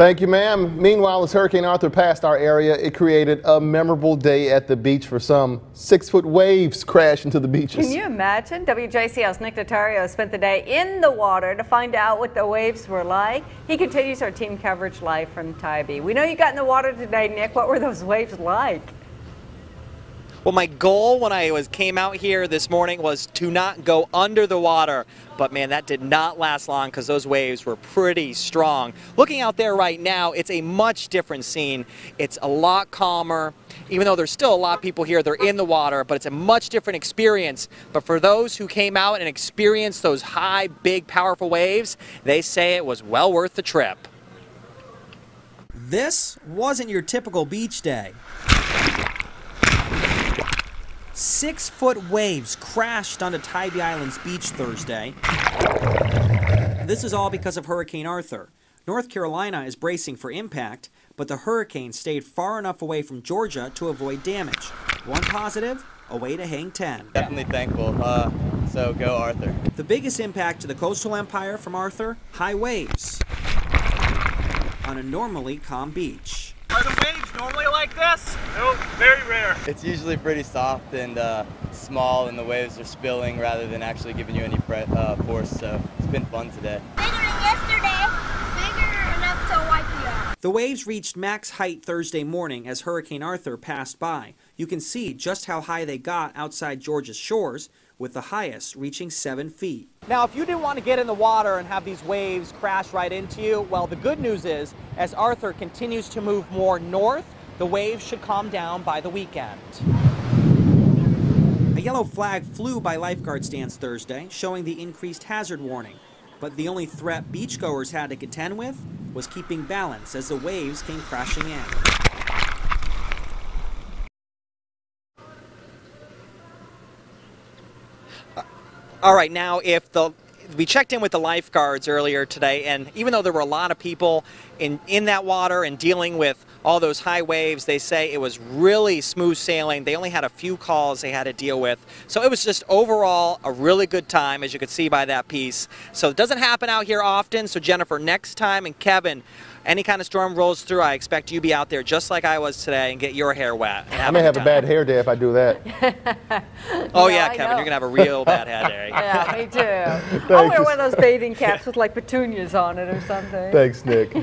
Thank you, ma'am. Meanwhile, as Hurricane Arthur passed our area, it created a memorable day at the beach for some. 6-foot waves crashed into the beaches. Can you imagine? WJCL's Nick Notario spent the day in the water to find out what the waves were like. He continues our team coverage live from Tybee. We know you got in the water today, Nick. What were those waves like? Well, my goal when I came out here this morning was to not go under the water, but man, that did not last long because those waves were pretty strong. Looking out there right now, it's a much different scene. It's a lot calmer, even though there's still a lot of people here. They're in the water, but it's a much different experience. But for those who came out and experienced those high, big, powerful waves, they say it was well worth the trip. This wasn't your typical beach day. 6-foot waves crashed onto Tybee Island's beach Thursday. This is all because of Hurricane Arthur. North Carolina is bracing for impact, but the hurricane stayed far enough away from Georgia to avoid damage. One positive, a way to hang 10. Definitely thankful, so go Arthur. The biggest impact to the coastal empire from Arthur, high waves on a normally calm beach. Are the waves normally like this? No, very rare. It's usually pretty soft and small, and the waves are spilling rather than actually giving you any force, so it's been fun today. Bigger than yesterday, bigger enough to wipe you out. The waves reached max height Thursday morning as Hurricane Arthur passed by. You can see just how high they got outside Georgia's shores, with the highest reaching 7 feet. Now, if you didn't want to get in the water and have these waves crash right into you, well, the good news is, as Arthur continues to move more north, the waves should calm down by the weekend. A yellow flag flew by lifeguard stands Thursday, showing the increased hazard warning. But the only threat beachgoers had to contend with was keeping balance as the waves came crashing in. All right, now we checked in with the lifeguards earlier today, and even though there were a lot of people in that water and dealing with all those high waves, they say it was really smooth sailing. They only had a few calls they had to deal with. So it was just overall a really good time, as you could see by that piece. So it doesn't happen out here often. So Jennifer, next time, and Kevin, any kind of storm rolls through, I expect you to be out there just like I was today and get your hair wet. I may have a bad hair day if I do that. Oh yeah, Kevin, you're going to have a real bad hair day. Yeah, me too. I'll wear one of those bathing caps with like petunias on it or something. Thanks, Nick.